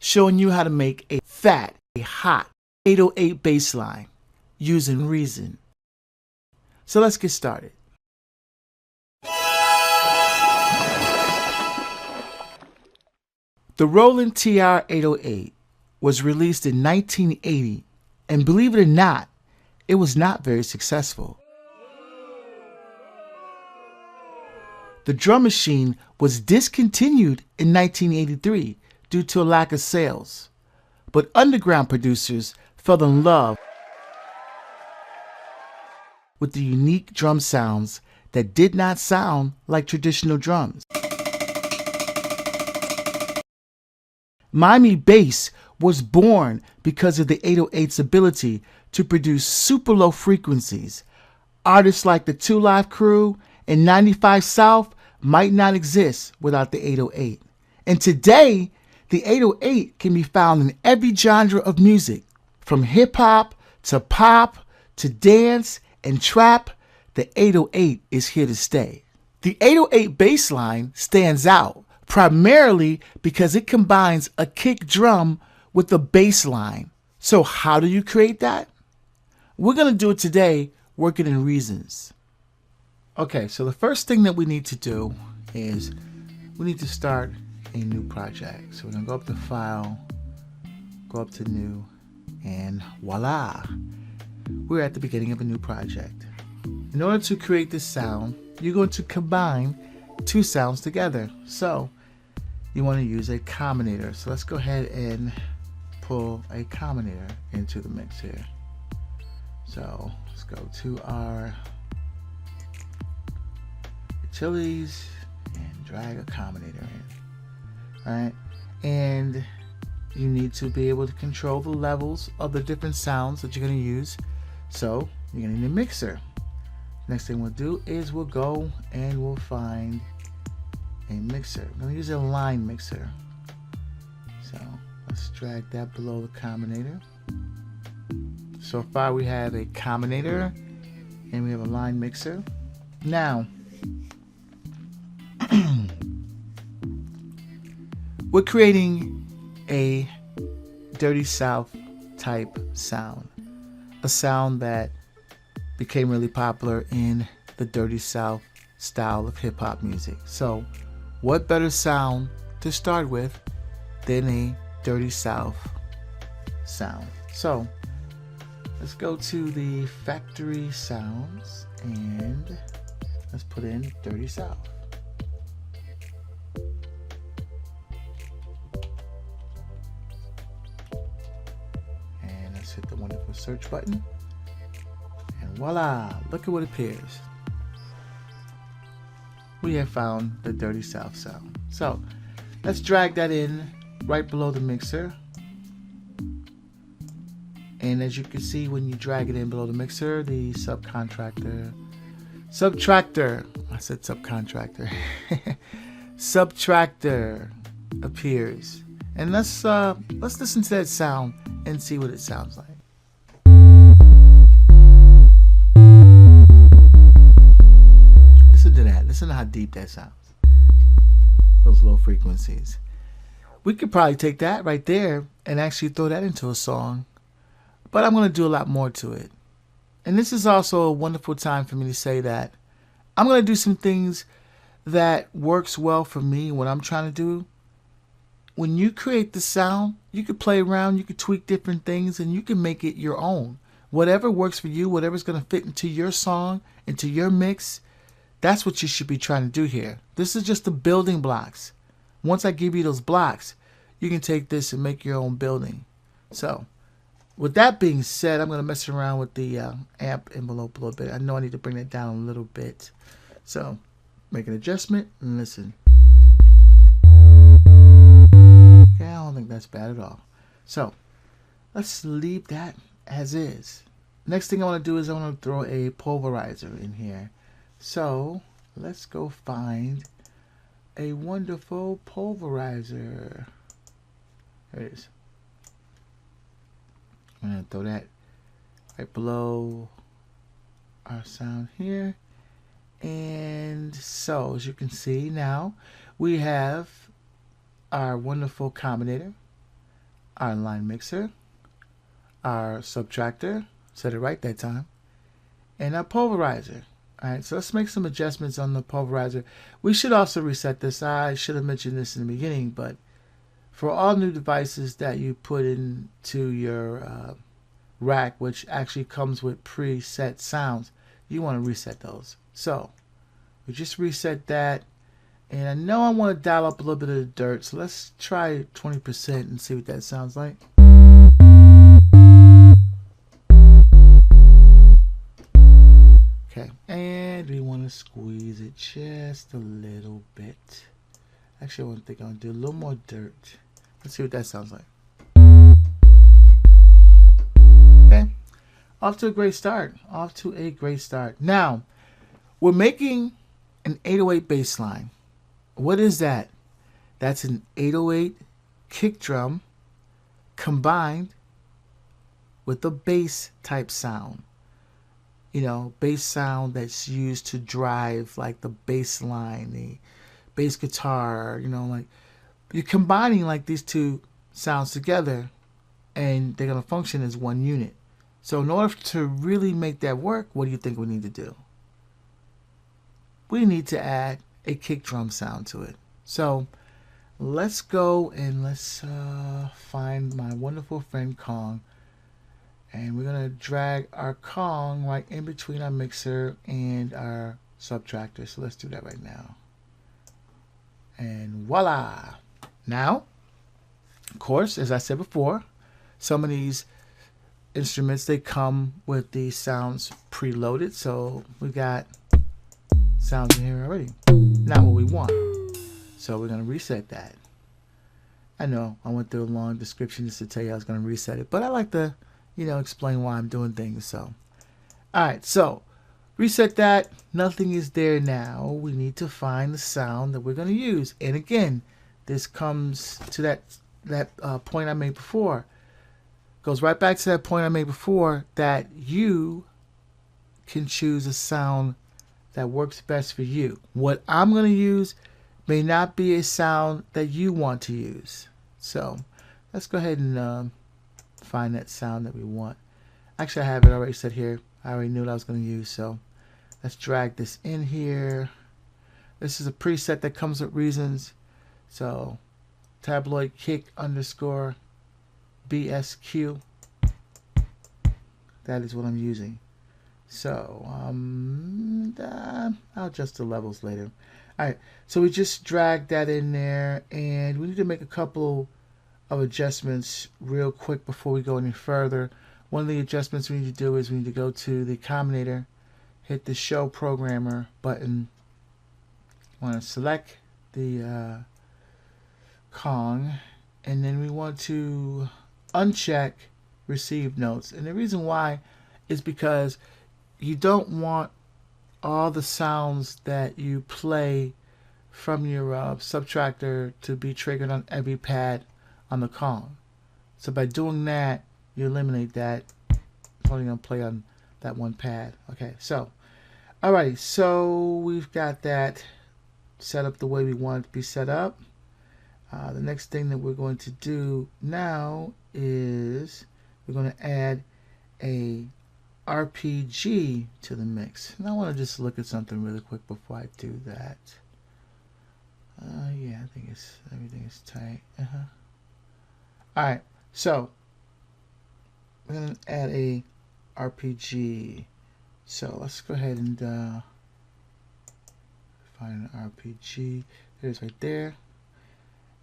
showing you how to make a fat, a hot 808 bass line using Reason. So let's get started. The Roland Tr-808 was released in 1980, and believe it or not, it was not very successful. The drum machine was discontinued in 1983 due to a lack of sales, but underground producers fell in love with the unique drum sounds that did not sound like traditional drums. Miami bass was born because of the 808's ability to produce super low frequencies. Artists like the 2 Live Crew and 95 South might not exist without the 808. And today, the 808 can be found in every genre of music, from hip-hop to pop to dance and trap. The 808 is here to stay. The 808 bass line stands out primarily because it combines a kick drum with a bass line. So how do you create that? We're going to do it today working in Reasons. Okay, so the first thing that we need to do is we need to start a new project. So we're going to go up to File, go up to New, and voila, we're at the beginning of a new project. In order to create this sound, you're going to combine two sounds together. So you want to use a combinator. So let's go ahead and pull a combinator into the mix here. So let's go to our utilities and drag a combinator in. Alright, and you need to be able to control the levels of the different sounds that you're going to use. So you're going to need a mixer. Next thing we'll do is we'll go and we'll find a mixer. I'm going to use a line mixer. So let's drag that below the combinator. So far we have a combinator and we have a line mixer. Now we're creating a Dirty South type sound, a sound that became really popular in the Dirty South style of hip-hop music. So what better sound to start with than a Dirty South sound? So let's go to the factory sounds and let's put in Dirty South. And let's hit the wonderful search button. And voila, look at what appears. We have found the Dirty South sound. So let's drag that in right below the mixer. And as you can see, when you drag it in below the mixer, the subtractor, I said subcontractor, subtractor appears. And let's listen to that sound and see what it sounds like. Listen to that. Listen to how deep that sounds. Those low frequencies. We could probably take that right there and actually throw that into a song. But I'm going to do a lot more to it. And this is also a wonderful time for me to say that I'm going to do some things that works well for me, what I'm trying to do. When you create the sound, you could play around, you could tweak different things, and you can make it your own. Whatever works for you, whatever's going to fit into your song, into your mix, that's what you should be trying to do here. This is just the building blocks. Once I give you those blocks, you can take this and make your own building. So with that being said, I'm going to mess around with the amp envelope a little bit. I know I need to bring that down a little bit. So make an adjustment and listen. Okay, I don't think that's bad at all. So let's leave that as is. Next thing I want to do is I want to throw a pulverizer in here. So let's go find a wonderful pulverizer. There it is. I'm going to throw that right below our sound here. And so as you can see now, we have our wonderful combinator. our inline mixer, our subtractor, said it right that time, and our pulverizer. Alright, so let's make some adjustments on the pulverizer. We should also reset this. I should have mentioned this in the beginning, but for all new devices that you put into your rack, which actually comes with preset sounds, you want to reset those. So we just reset that, and I know I want to dial up a little bit of the dirt, so let's try 20% and see what that sounds like. Okay, and we want to squeeze it just a little bit. Actually, I think I'm going to do a little more dirt. Let's see what that sounds like. Okay, off to a great start. Off to a great start. Now, we're making an 808 bass line. What is that? That's an 808 kick drum combined with a bass type sound. You know, bass sound that's used to drive like the bass line, the bass guitar, you know, like you're combining like these two sounds together and they're going to function as one unit. So in order to really make that work, what do you think we need to do? We need to add a kick drum sound to it. So let's go and let's find my wonderful friend Kong. And we're going to drag our Kong right in between our mixer and our subtractor. So let's do that right now. And voila. Now, of course, as I said before, some of these instruments, they come with the sounds preloaded. So we got sounds in here already. Not what we want. So we're going to reset that. I know I went through a long description just to tell you I was going to reset it, but I like to, you know, explain why I'm doing things. So, all right, so reset that. Nothing is there now. We need to find the sound that we're going to use. And again, this comes to that point I made before. Goes right back to that point I made before, that you can choose a sound that works best for you. What I'm going to use may not be a sound that you want to use. So let's go ahead and find that sound that we want. Actually, I have it already set here. I already knew what I was going to use, so let's drag this in here. This is a preset that comes with reasons. So tabloid kick underscore BSQ. That is what I'm using. So I'll adjust the levels later. All right, so we just dragged that in there, and we need to make a couple of adjustments real quick before we go any further. One of the adjustments we need to do is we need to go to the combinator, hit the show programmer button. Want to select the Kong, and then we want to uncheck receive notes. And the reason why is because you don't want all the sounds that you play from your subtractor to be triggered on every pad on the Kong. So by doing that, you eliminate that. It's only going to play on that one pad. Okay, so alrighty, so we've got that set up the way we want it to be set up. The next thing that we're going to do now is we're going to add a RPG to the mix. And I want to just look at something really quick before I do that. Yeah, I think everything is tight. Alright, so we're going to add a RPG. So let's go ahead and find an RPG. There's right there.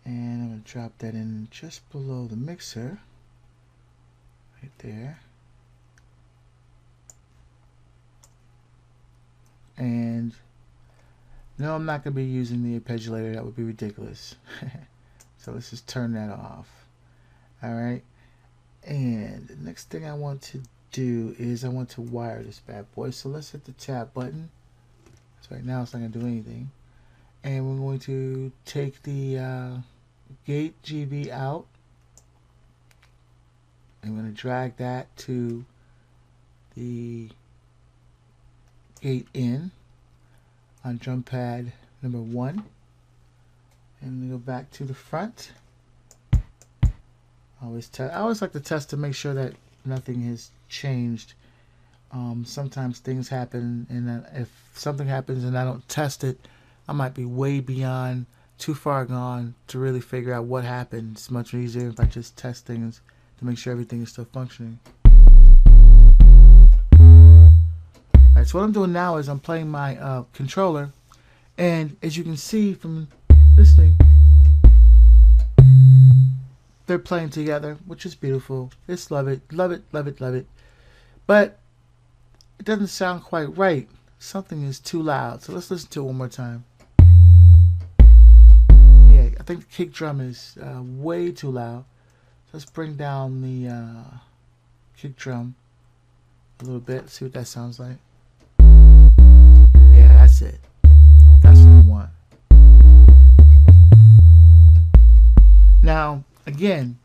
And I'm going to drop that in just below the mixer. Right there. And no, I'm not going to be using the arpeggiator. That would be ridiculous. So let's just turn that off. Alright. And the next thing I want to do is I want to wire this bad boy. So let's hit the tab button. So right now it's not going to do anything. And we're going to take the gate GB out. I'm going to drag that to the gate in on drum pad number 1. And we go back to the front. I'll I always like to test to make sure that nothing has changed. Sometimes things happen, and if something happens and I don't test it, I might be way beyond, too far gone to really figure out what happened. It's much easier if I just test things to make sure everything is still functioning. Alright, so what I'm doing now is I'm playing my controller, and as you can see from listening, they're playing together, which is beautiful. Just love it, love it, love it, love it. But it doesn't sound quite right. Something is too loud. So let's listen to it one more time. Yeah, I think the kick drum is way too loud. Let's bring down the kick drum a little bit. See what that sounds like. Yeah, that's it. That's what I want. Now, again,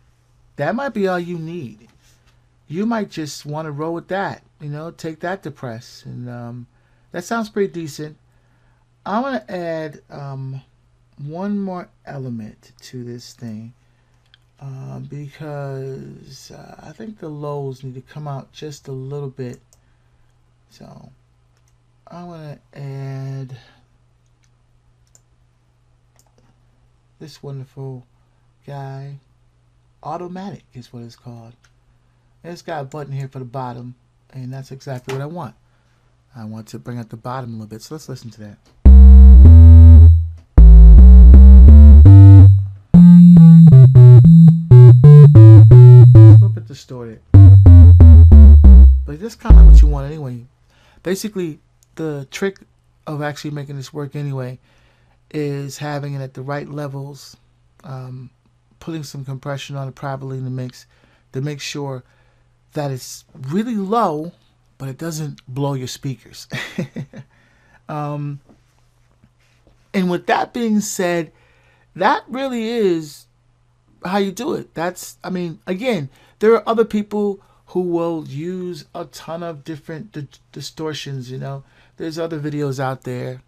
that might be all you need. You might just want to roll with that. You know, take that to press. And that sounds pretty decent. I want to add one more element to this thing. Because I think the lows need to come out just a little bit. So I want to add this wonderful guy. Automatic is what it's called. And it's got a button here for the bottom, and that's exactly what I want. I want to bring out the bottom a little bit, so let's listen to that. Distorted, but that's kind of like what you want anyway. Basically, the trick of actually making this work anyway is having it at the right levels, putting some compression on it properly in the mix to make sure that it's really low, but it doesn't blow your speakers. And with that being said, that really is how you do it. That's, I mean, again, there are other people who will use a ton of different distortions, you know. There's other videos out there,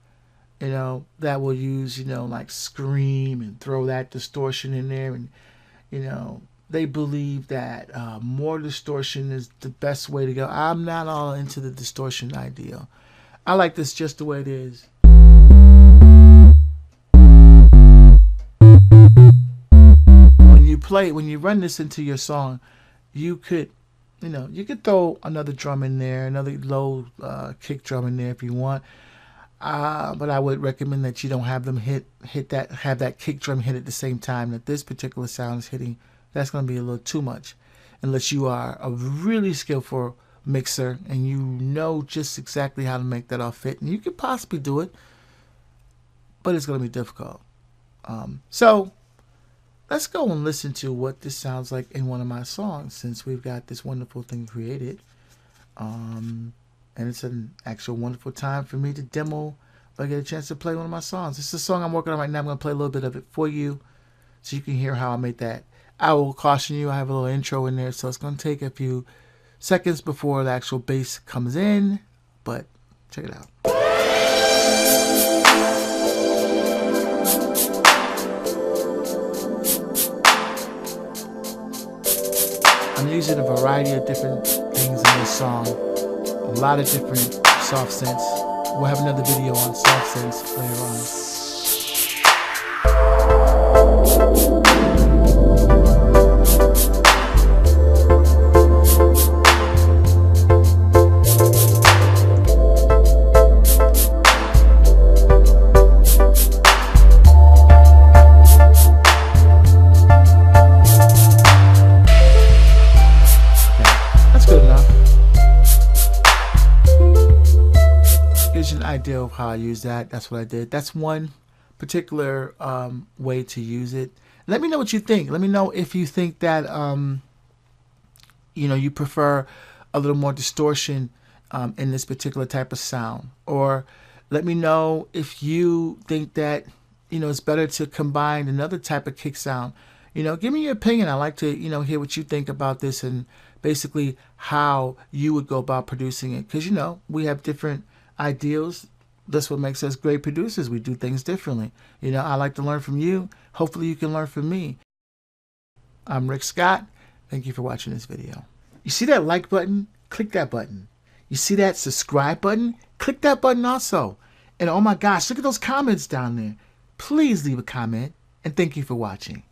you know, that will use, you know, like Scream and throw that distortion in there. And, you know, they believe that more distortion is the best way to go. I'm not all into the distortion idea. I like this just the way it is. When you run this into your song, you could, you know, you could throw another drum in there, another low kick drum in there if you want. But I would recommend that you don't have them have that kick drum hit at the same time that this particular sound is hitting. That's going to be a little too much, unless you are a really skillful mixer and you know just exactly how to make that all fit. And you could possibly do it, but it's going to be difficult. So let's go and listen to what this sounds like in one of my songs, since we've got this wonderful thing created. And it's an actual wonderful time for me to demo if I get a chance to play one of my songs. This is a song I'm working on right now. I'm going to play a little bit of it for you so you can hear how I made that. I will caution you, I have a little intro in there, so it's going to take a few seconds before the actual bass comes in, but check it out. I'm using a variety of different things in this song. A lot of different soft synths. We'll have another video on soft synths later on. Idea of how I use that. That's what I did. That's one particular way to use it. Let me know what you think. Let me know if you think that you know, you prefer a little more distortion in this particular type of sound, or let me know if you think that, you know, it's better to combine another type of kick sound. You know, give me your opinion. I like to, you know, hear what you think about this and basically how you would go about producing it, because, you know, we have different ideals. That's what makes us great producers. We do things differently. You know, I like to learn from you. Hopefully you can learn from me. I'm Rick Scott, Thank you for watching this video. You see that like button? Click that button. You see that subscribe button? Click that button also. And oh my gosh, look at those comments down there. Please leave a comment, and thank you for watching.